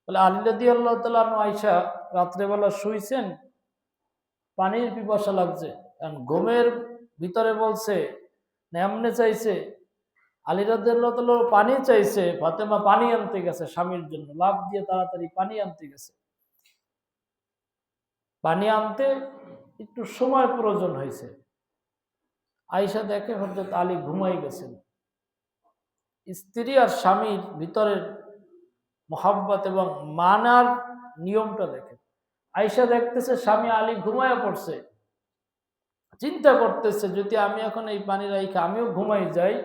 বলে আলী রাদিয়াল্লাহু তাআলা আনহু আয়েশা রাত্রেবেলা শুইছেন, পানির পিপাসা লাগছে, কারণ ঘুমের ভিতরে বলছে না এমনে চাইছে, আলী রাদিয়াল্লাহু তাআলা পানি চাইছে, ফাতেমা পানি আনতে গেছে স্বামীর জন্য, লাফ দিয়ে তাড়াতাড়ি পানি আনতে গেছে। পানি আনতে একটু সময় প্রয়োজন হয়েছে। আয়েশা দেখে হযরত আলী ঘুমাই গেছেন। স্ত্রী আর স্বামীর ভিতরের মহব্বত এবং মানার নিয়মটা দেখেন। আয়েশা দেখতেছে স্বামী আলী ঘুমায়া পড়ছে, চিন্তা করতেছে যদি আমি এখন এই পানি রাইখা আমিও ঘুমাই যাই,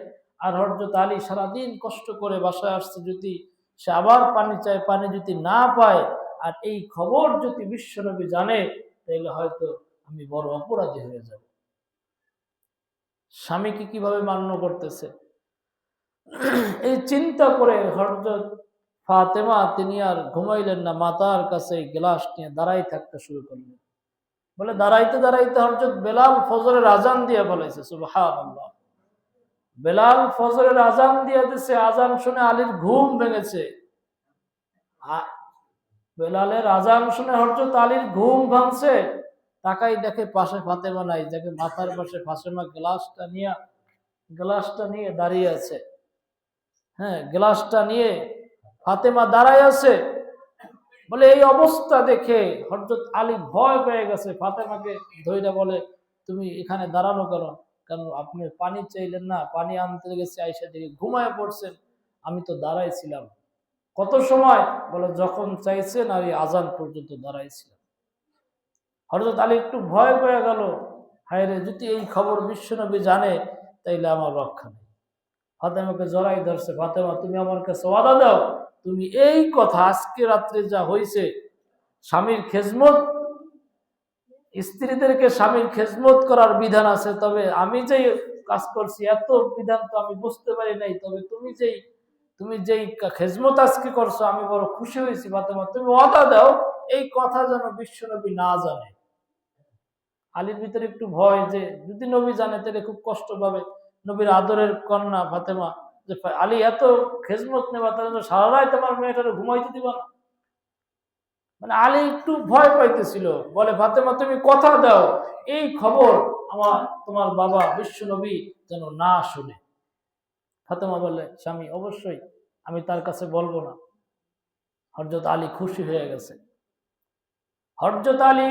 আর হযরত আলী সারাদিন কষ্ট করে বাসায় আসছে, যদি সে আবার পানি চায়, পানি যদি না পায়, আর এই খবর যদি বিশ্বনবী জানে, তাহলে হয়তো আমি বড় অপরাধী হয়ে যাব। স্বামীকে কিভাবে মান্য করতেছে এই চিন্তা করে হযরত ফাতেমা তিনি আর ঘুমাইলেন না, মাতার কাছে গ্লাস নিয়ে দাঁড়াই থাকতে শুরু করলেন। বলে দাঁড়াইতে দাঁড়াইতে হযরত বেলাল ফজরের আজান দিয়ে ফেলাইছে। সুবহানাল্লাহ। বেলাল ফজরের আজান দিয়ে দিছে, আজান শুনে আলীর ঘুম ভেঙেছে। বেলালের আজান শুনে হযরত আলীর ঘুম ভাঙছে, তাকাই দেখে পাশে ফাতেমা নাই, দেখে মাথার পাশে ফাতেমা গ্লাসটা নিয়ে দাঁড়িয়ে আছে। হ্যাঁ, গ্লাসটা নিয়ে ফাতেমা দাঁড়ায় আছে। বলে এই অবস্থা দেখে হযরত আলী ভয় পেয়ে গেছে, ফাতেমাকে ধইরা বলে তুমি এখানে দাঁড়ানো কেন? কারণ আপনি পানি চাইলেন না, পানি আনতে গেছে, আয়েশা দেখে ঘুমায় পড়ছেন, আমি তো দাঁড়াইছিলাম। কত সময়? বলে যখন চাইছেন আমি আজান পর্যন্ত দাঁড়াইছিলাম। হযরত আলী একটু ভয় পেয়ে গেল, হায় রে, যদি এই খবর বিশ্বনবী জানে তাইলে আমার রক্ষা নেই। ফাতেমাকে জড়াই ধরছে, ফাতেমা তুমি আমার কাছে ওয়াদা দাও, তুমি এই কথা আজকে রাত্রে যা হয়েছে, স্বামীর খেজমত, স্ত্রীদেরকে স্বামীর খেজমত করার বিধান আছে, তবে আমি যে কাজ করছি এত বিধান তো আমি বুঝতে পারি নাই, তবে তুমি যেই খেজমত আজকে করছো আমি বড় খুশি হয়েছি। ফাতেমা তুমি ওয়াদা দাও এই কথা যেন বিশ্বনবী না জানে। আলীর ভিতরে একটু ভয় যে যদি নবী জানে তাহলে খুব কষ্ট পাবে। নবীর আদরের কন্যা ফাতেমা, যে আলী এত খেজমত নেবা, তাহলে সারা রাত তোমার মেয়েটারে ঘুমাইতে দিবা না। মানে আলী একটু ভয় পাইতেছিল। বলে ফাতেমা তুমি কথা দাও এই খবর তোমার বাবা বিশ্বনবী যেন না শুনে। ফাতেমা বলে স্বামী অবশ্যই আমি তার কাছে বলবো না। হযরত আলী খুশি হয়ে গেছে। হযরত আলী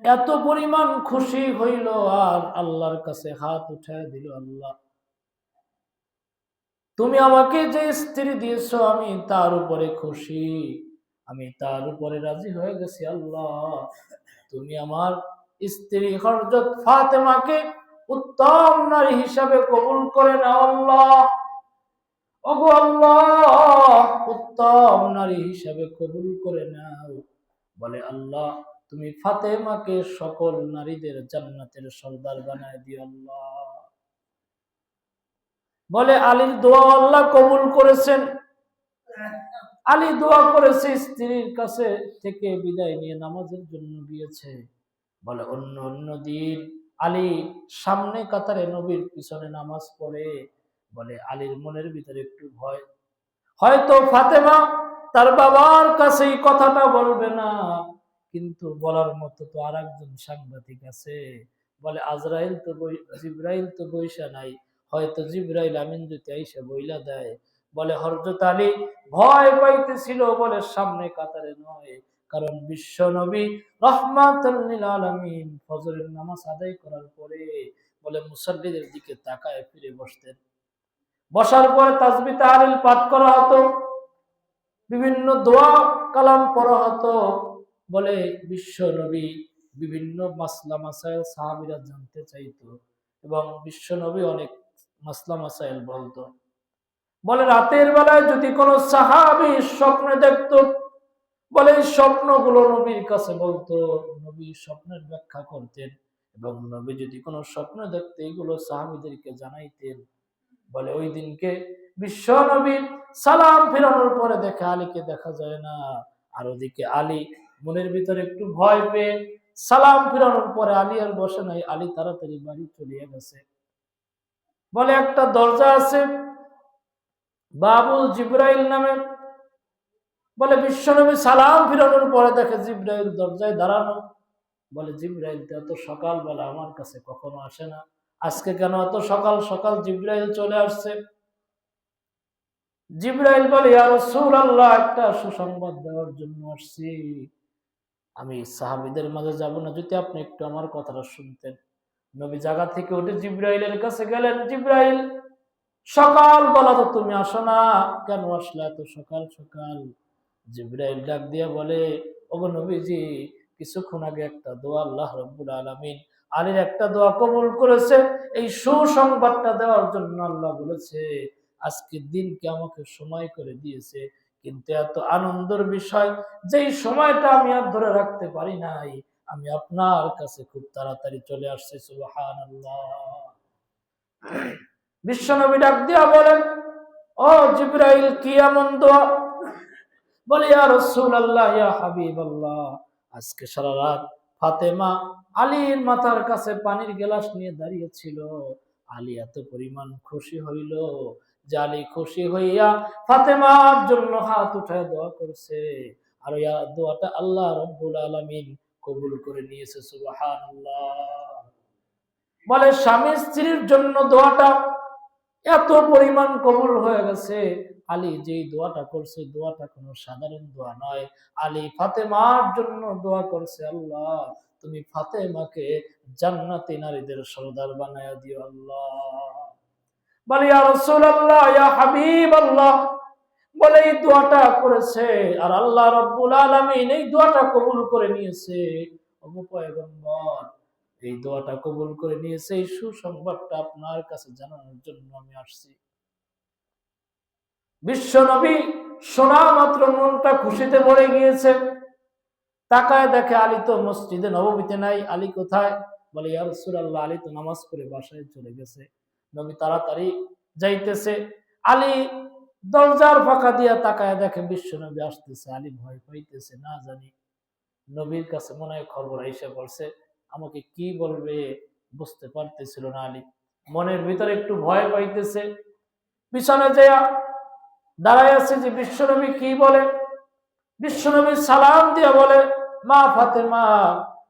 এত পরিমাণ খুশি হইল আর আল্লাহর কাছে হাত উঠায় দিল, আল্লাহ তুমি আমাকে যে স্ত্রী দিয়েছো আমি তার উপরে খুশি, আমি তার উপরে রাজি হয়ে গেছি। আল্লাহ তুমি আমার স্ত্রী হযরত ফাতেমাকে উত্তম নারী হিসাবে কবুল করে নাও। আল্লাহ, ওগো আল্লাহ, উত্তম নারী হিসাবে কবুল করে নাও। বলে আল্লাহ তুমি ফাতেমাকে সকল নারীদের জান্নাতের সর্দার বানায় দিও আল্লাহ। বলে আলীর দোয়া আল্লাহ কবুল করেছেন। আলী দোয়া করেছে, স্ত্রীর কাছে থেকে বিদায় নিয়ে নামাজের জন্য গিয়েছে। বলে অন্য দিন আলী সামনে কাতারে নবীর পিছনে নামাজ পড়ে। বলে আলীর মনের ভিতরে একটু ভয়, হয়তো ফাতেমা তার বাবার কাছে এই কথাটা বলবে না, কিন্তু বলার মতো তো আর একজন সাংবাদিক আছে। বলে জিবরাইল তো বইসা নাই, হয়তো জিবরাইল আমিন যদি আইসা বইলা দেয়। বলে হযরত আলী ভয় পাইতেছিল, বলে সামনে কাতারে নয়, কারণ বিশ্ব নবী রাহমাতুল লিল আলামিন ফজরের নামাজ আদায় করার পরে বলে মুসাল্লিদের দিকে তাকায় ফিরে বসতেন। বসার পরে তাসবিহ তাহলিল পাঠ করা হতো, বিভিন্ন দোয়া কালাম পড়া হতো। বলে বিশ্ব নবী বিভিন্ন মাসলা মাসাইল সাহাবীরা জানতে চাইতো এবং বিশ্ব নবী অনেক মাসলা মাসাইল বলতো। বলে রাতের বেলায় যদি কোনো সাহাবী স্বপ্নে দেখতো, বলে এই স্বপ্নগুলো নবীর কাছে বলতো, নবী স্বপ্নের ব্যাখ্যা করতেন এবং নবী যদি কোনো স্বপ্ন দেখতে এগুলো সাহাবীদেরকে জানাইতেন। বলে ওই দিনকে বিশ্ব নবী সালাম ফিরানোর পরে দেখে আলীকে দেখা যায় না, আর ওদিকে আলী মনের ভিতরে একটু ভয় পেয়ে সালাম ফিরানোর পরে আলী আর বসে নাই, আলী তাড়াতাড়ি বাড়ি চলে গেছে। বলে একটা দরজা আছে বাবুল জিব্রাইল নামে, বলে বিশ্বনবী সালাম ফিরানোর পরে দেখে জিবরাইল দরজায় দাঁড়ানো। বলে জিবরাইল তো এত সকালবেলা আমার কাছে কখনো আসে না, আজকে কেন এত সকাল সকাল জিবরাইল চলে আসছে? জিবরাইল বলে ইয়া রাসূলুল্লাহ, একটা সুসংবাদ দেওয়ার জন্য আসছি। আমি সাহাবীদের মাঝে যাব না, যদি আপনি একটু আমার কথাটা শুনতেন। নবী জায়গা থেকে উঠে জিবরাইলের কাছে গেলেন। জিবরাইল, সকালবেলা তো তুমি আসো না, কেন আসলে এত সকাল সকাল? জিবরাইল ডাক দিয়া বলে, ওগো নবীজি, কিছুক্ষণ আগে একটা দোয়া আল্লাহ রাব্বুল আলামিন আলীর একটা দোয়া কবুল করেছে, এই সুসংবাদটা দেওয়ার জন্য আল্লাহ বলেছে আজকের দিনকে আমাকে সময় করে দিয়েছে। কিন্তু এত আনন্দের বিষয়, যেই সময়টা আমি আর ধরে রাখতে পারি নাই, আমি আপনার কাছে খুব তাড়াতাড়ি চলে আসছি। সুবহানাল্লাহ। বিশ্বনবী ডাক দিয়া বলেন, ও জিবরাইল, কি এমন দোয়া? বলে ইয়া রাসূলুল্লাহ, ইয়া হাবিবাল্লাহ, আজকে সারা রাত ফাতেমা আলীর মাথার কাছে পানির গ্লাস নিয়ে দাঁড়িয়ে ছিল। আলী এত পরিমাণ খুশি হইল যে আলী খুশি হইয়া ফাতেমার জন্য হাত উঠায় দোয়া করছে, আর ইয়া দোয়াটা আল্লাহ রাব্বুল আলামিন কবুল করে নিয়েছে। সুবহানাল্লাহ। বলে স্বামী স্ত্রীর জন্য দোয়াটা এত পরিমাণ কবুল হয়ে গেছে। আলী যেই দোয়াটা করছে, দোয়াটা কোনো সাধারণ দোয়া নয়। আলী ফাতেমার জন্য দোয়া করছে, আল্লাহ তুমি ফাতেমাকে জান্নাতি নারীদের সরদার বানায়া দিও আল্লাহ। বলে ইয়া রাসূলুল্লাহ, ইয়া হাবিবাল্লাহ, বলে এই দোয়াটা করেছে আর আল্লাহ রাব্বুল আলামিন এই দোয়াটা কবুল করে নিয়েছে। ওগো পয়গম্বর, এই দোয়াটা কবুল করে নিয়েছে, এই সুসংবাদটা আপনার কাছে জানানোর জন্য আমি আসছি। বিশ্ব নবী শোনা মাত্র মনটা খুশিতে ভরে গিয়েছে। তাকায় দেখে আলী তো মসজিদে নববীতে নাই। আলী কোথায়? বলে ইয়া রাসূলুল্লাহ, আলী তো নামাজ পড়ে বাসায় চলে গেছে। নবী তাড়াতাড়ি যাইতেছে। আলী দরজার ফাঁকা দিয়া তাকায় দেখে বিশ্ব নবী আসতেছে। আলী ভয় পাইতেছে, না জানি নবীর কাছে মনে হয় খবর আইসা পড়ছে, আমাকে কি বলবে বুঝতে পারতেছিল না। আলী মনের ভিতরে একটু ভয় পাইতেছে। পিছনে যেয়া দাঁড়ায় আছে যে বিশ্বনবী কি বলে। বিশ্বনবী সালাম দিয়া বলে, মা ফাতেমা,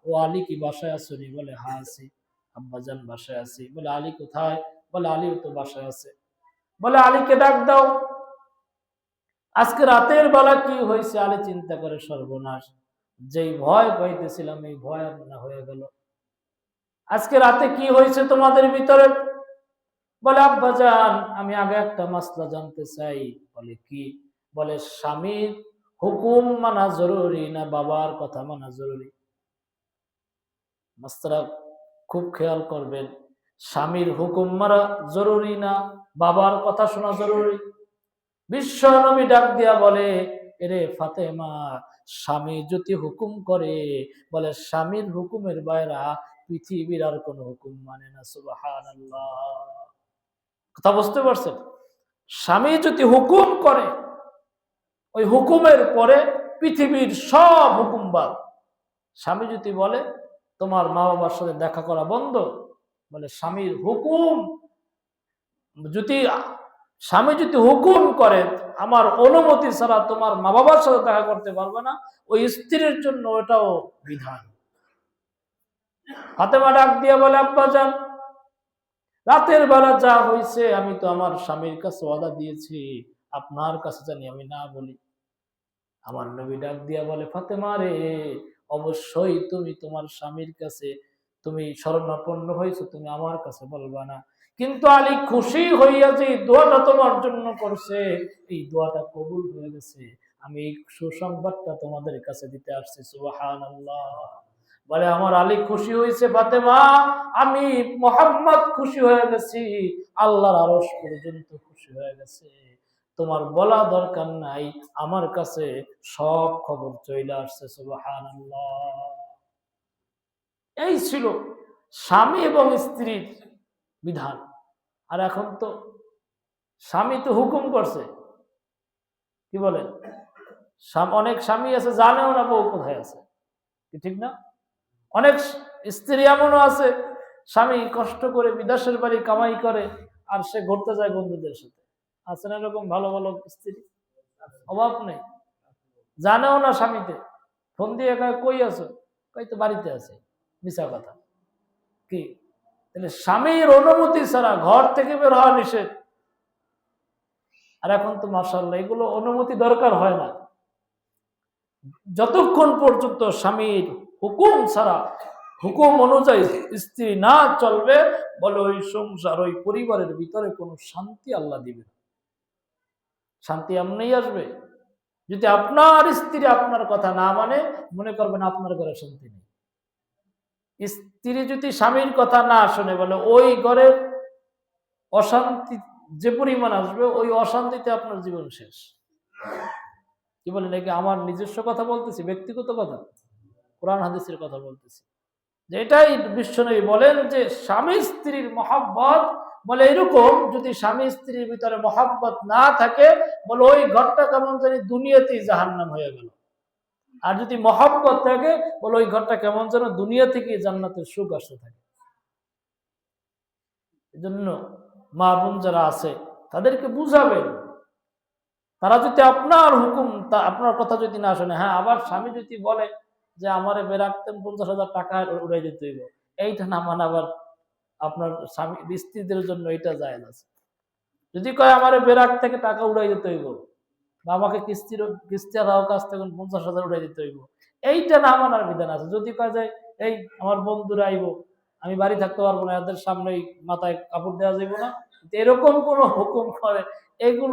ও আলী কি বাসায় আসনি? বলে হ্যাঁ আছি আব্বাজান, বাসায় আছি। বলে আলী কোথায়? বলে আলীও তো বাসায় আছে। বলে আলীকে ডাক দাও। আজকে রাতের বেলা কি হয়েছে? আলী চিন্তা করে, সর্বনাশ, যেই ভয় পাইতেছিলাম এই ভয় আর না হয়ে গেল। আজকে রাতে কি হয়েছে তোমাদের ভিতরে? বলে আব্বাজান, আমি আগে একটা মাসলা জানতে চাই। বলে কি? বলে স্বামীর হুকুম মানা জরুরি না বাবার কথা মানা জরুরি? মাস্টাররা খুব খেয়াল করবেন, স্বামীর হুকুম মানা জরুরি না বাবার কথা শোনা জরুরি? বিশ্ব নবী ডাক দিয়া বলে, এরে ফাতেমা, স্বামী যদি হুকুম করে, বলে স্বামীর হুকুমের বাইরে পৃথিবীর আর কোন হুকুম মানে না। সুবহানাল্লাহ। কথা বুঝতে পারছেন? স্বামী যদি হুকুম করে, ওই হুকুমের পরে পৃথিবীর সব হুকুম বাদ। স্বামী যদি বলে তোমার মা বাবার সাথে দেখা করা বন্ধ, বলে স্বামীর হুকুম যদি স্বামী যদি হুকুম করে আমার অনুমতি ছাড়া তোমার মা বাবার সাথে দেখা করতে পারবে না, ওই স্ত্রীর জন্য ওটাও বিধান। ফাতেমা ডাক দিয়ে বলে, আব্বাজান, রাতের বেলা যা হয়েছে আমি তো আমার স্বামীর কাছে ওয়াদা দিয়েছি, আপনার কাছে জানি আমি না বলি। আমার নবী ডাক দিয়া বলে, ফাতেমা রে, অবশ্যই তুমি তোমার স্বামীর কাছে তুমি শরণাপন্ন হয়েছো, তুমি আমার কাছে বলবা না। কিন্তু আলী খুশি হইয়া যে দোয়াটা তোমার জন্য করছে, এই দোয়াটা কবুল হয়ে গেছে, আমি এই সুসংবাদটা তোমাদের কাছে দিতে আসছি। সুবহানাল্লাহ। বলে আমার আলী খুশি হয়েছে ফাতেমা, আমি মুহাম্মদ খুশি হয়ে গেছি, আল্লাহর আরশ পর্যন্ত খুশি হয়ে গেছে। তোমার বলা দরকার নাই, আমার কাছে সব খবর চলে আসছে। সুবহানাল্লাহ। এই ছিল স্বামী এবং স্ত্রীর বিধান। আর এখন তো স্বামী তো হুকুম করছে, কি বলেন? অনেক স্বামী আছে জানেও না বউ কোথায় আছে, ঠিক না? অনেক স্ত্রী এমনও আছে, স্বামী কষ্ট করে বিদেশের বাড়ি কামাই করে আর সে ঘুরতে যায় বন্ধুদের সাথে। আছে না এরকম ভালো ভালো স্ত্রী? অভাব নেই। জানেও না স্বামীতে, ফোন দিয়ে কয় কই আছো, কই তো বাড়িতে আছে, মিছা কথা। কি তাহলে স্বামীর অনুমতি ছাড়া ঘর থেকে বের হওয়া নিষেধ। আর এখন তো মাশাআল্লাহ এগুলো অনুমতি দরকার হয় না, যতক্ষণ পর্যন্ত স্বামীর হুকুম ছাড়া, হুকুম অনুযায়ী স্ত্রী না চলবে, বলে ওই সংসার, ওই পরিবারের ভিতরে কোনো শান্তি আল্লাহ দিবে না। শান্তি এমনিই আসবে যদি আপনার স্ত্রী আপনার কথা না মানে, মনে করবেন আপনার ঘরে শান্তি নেই। স্ত্রী যদি স্বামীর কথা না শুনে, বলে ওই ঘরের অশান্তি যে পরিমাণ আসবে, ওই অশান্তিতে আপনার জীবন শেষ। কি বলে নাকি আমার নিজস্ব কথা বলতেছি, ব্যক্তিগত কথা, কোরআন হাদিসের কথা বলতেছি। যে এটাই বিশ্বনবী বলেন যে স্বামী স্ত্রীর মহব্বত, বলে এরকম যদি স্বামী স্ত্রীর ভিতরে মহব্বত না থাকে, বলে ওই ঘরটা কেমন জানি দুনিয়াতেই জাহান্নাম হয়ে গেল। আর যদি মহব্বত থাকে, বলে ওই ঘরটা কেমন যেন দুনিয়া থেকেই জান্নাতের সুখ আসতে থাকে। এজন্য মা বোন যারা আছে তাদেরকে বুঝাবেন, তারা যদি আপনার হুকুম, আপনার কথা যদি না শোনে, হ্যাঁ আবার স্বামী যদি বলে যে আমারে বেরাকতেন 50,000 টাকা উড়াই দিতে হইব, এইটা না মানে আবার আপনার স্বামী স্ত্রীদের জন্য এটা জায়েজ আছে। যদি কয় আমারে বেরাক থেকে টাকা উড়াই দিতে হইব, বা আমাকে কিস্তির কাছ থেকে 50,000 উড়াই দিতে হইব, এইটা না মানার বিধান আছে। যদি কয় যায় এই আমার বন্ধুরা আইব, আমি বাড়ি থাকতে পারবো না, এদের সামনে মাথায় কাপড় দেওয়া যাইব না, এরকম কোন হুকুম করে, এগুলো